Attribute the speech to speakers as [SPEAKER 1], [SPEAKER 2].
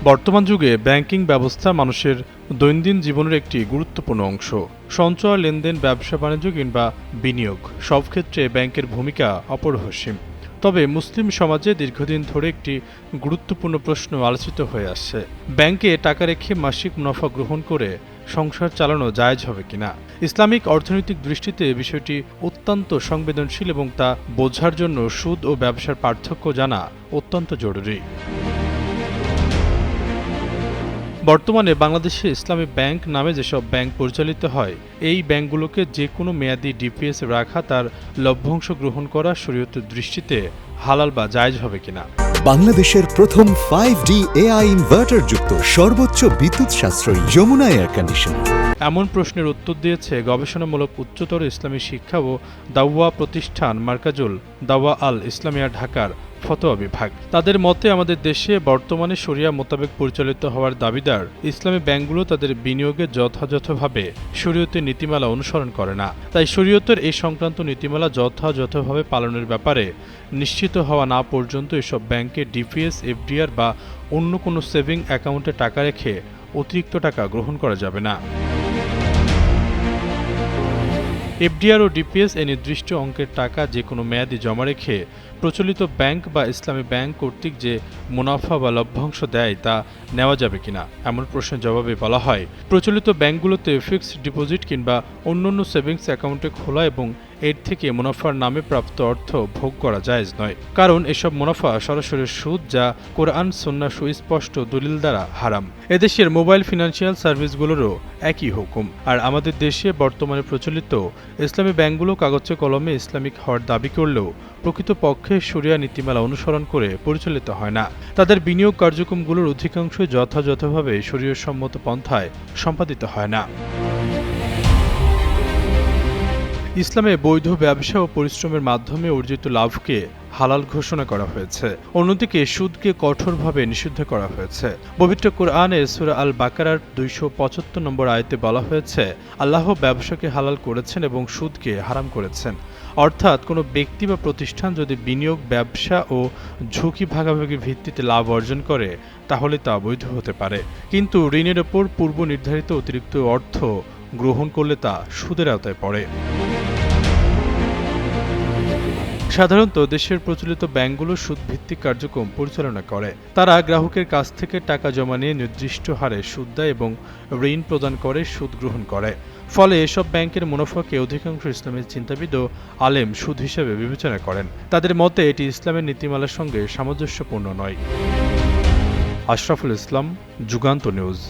[SPEAKER 1] বর্তমান যুগে ব্যাংকিং ব্যবস্থা মানুষের দৈনন্দিন জীবনের একটি গুরুত্বপূর্ণ অংশ। সঞ্চয়, লেনদেন, ব্যবসা বাণিজ্য কিংবা বিনিয়োগ সব ক্ষেত্রে ব্যাংকের ভূমিকা অপরিসীম। তবে মুসলিম সমাজে দীর্ঘদিন ধরে একটি গুরুত্বপূর্ণ প্রশ্ন আলোচিত হয়ে আসছে, ব্যাংকে টাকা রেখে মাসিক মুনাফা গ্রহণ করে সংসার চালানো জায়েজ হবে কিনা। ইসলামিক অর্থনৈতিক দৃষ্টিতে বিষয়টি অত্যন্ত সংবেদনশীল এবং তা বোঝার জন্য সুদ ও ব্যবসার পার্থক্য জানা অত্যন্ত জরুরি। বর্তমানে বাংলাদেশে ইসলামী ব্যাংক নামে যেসব ব্যাংক পরিচালিত হয়, এই ব্যাংকগুলোকে যে কোনো মেয়াদি ডিপিএস রাখা, তার লভ্যাংশ গ্রহণ করা শরীয়তের দৃষ্টিতে হালাল বা জায়েজ হবে কিনা।
[SPEAKER 2] বাংলাদেশের প্রথম 5D AI ইনভার্টার যুক্ত সর্বোচ্চ বিদ্যুৎ সাশ্রয়ী যমুনা এয়ার কন্ডিশনার।
[SPEAKER 1] এমন প্রশ্নের উত্তর দিয়েছে গবেষণামূলক উচ্চতর ইসলামী শিক্ষা ও দাওয়া প্রতিষ্ঠান মার্কাজুল দাওয়া আল ইসলামিয়া ঢাকার ফতোয়া বিভাগ। তাদের মতে, আমাদের দেশে বর্তমানে শরিয়া মোতাবেক পরিচালিত হওয়ার দাবিদার ইসলামী ব্যাংকগুলো তাদের বিনিয়োগে যথাযথভাবে শরীয়তের নীতিমালা অনুসরণ করে না। তাই শরীয়তের এই সংক্রান্ত নীতিমালা যথাযথভাবে পালনের ব্যাপারে নিশ্চিত হওয়া না পর্যন্ত এসব ব্যাংকে ডিপিএস, এফডিআর বা অন্য কোনো সেভিং অ্যাকাউন্টে টাকা রেখে অতিরিক্ত টাকা গ্রহণ করা যাবে না। এফডিআর ও ডিপিএস এ নির্দিষ্ট অঙ্কের টাকা যে কোনো মেয়াদি জমা রেখে প্রচলিত ব্যাংক বা ইসলামী ব্যাংক কর্তৃক যে মুনাফা বা লভ্যাংশ দেয় তা নেওয়া যাবে কিনা। এমন প্রশ্নের জবাবে বলা হয়, প্রচলিত ব্যাংকগুলোতে ফিক্সড ডিপোজিট কিংবা অন্যান্য সেভিংস অ্যাকাউন্টে খোলা এবং এর থেকে মুনাফার নামে প্রাপ্ত অর্থ ভোগ করা জায়েজ নয়, কারণ এসব মুনাফা সরাসরি সুদ, যা কোরআন সুন্নাহ সুস্পষ্ট দলিল দ্বারা হারাম। এদেশের মোবাইল ফিনান্সিয়াল সার্ভিসগুলোরও একই হুকুম। আর আমাদের দেশে বর্তমানে প্রচলিত ইসলামী ব্যাংকগুলো কাগজে কলমে ইসলামিক হওয়ার দাবি করলেও প্রকৃতপক্ষে শরিয়া নীতিমালা অনুসরণ করে পরিচালিত হয় না। তাদের বিনিয়োগ কার্যক্রমগুলোর অধিকাংশই যথাযথভাবে শরীয়সম্মত পন্থায় সম্পাদিত হয় না। ইসলামে বৈধ ব্যবসা ও পরিশ্রমের মাধ্যমে অর্জিত লাভকে হালাল ঘোষণা করা হয়েছে, অন্যদিকে সুদকে কঠোরভাবে নিষিদ্ধ করা হয়েছে। পবিত্র কোরআনে সূরা আল বাকারার 275 নম্বর আয়াতে বলা হয়েছে, আল্লাহ ব্যবসাকে হালাল করেছেন এবং সুদকে হারাম করেছেন। অর্থাৎ কোনো ব্যক্তি বা প্রতিষ্ঠান যদি বিনিয়োগ, ব্যবসা ও ঝুঁকি ভাগাভাগির ভিত্তিতে লাভ অর্জন করে তাহলে তা বৈধ হতে পারে, কিন্তু ঋণের ওপর পূর্ব নির্ধারিত অতিরিক্ত অর্থ গ্রহণ করলে তা সুদের আওতায় পড়ে। সাধারণত দেশের প্রচলিত ব্যাংকগুলো সুদভিত্তিক কার্যক্রম পরিচালনা করে। তারা গ্রাহকের কাছ থেকে টাকা জমা নিয়ে নির্দিষ্ট হারে সুদ দেয় এবং ঋণ প্রদান করে, সুদ গ্রহণ করে। ফলে এসব ব্যাংকের মুনাফাকে অধিকাংশ ইসলামের চিন্তাবিদ ও আলেম সুদ হিসেবে বিবেচনা করেন। তাদের মতে এটি ইসলামের নীতিমালার সঙ্গে সামঞ্জস্যপূর্ণ নয়। আশরাফুল ইসলাম, যুগান্ত নিউজ।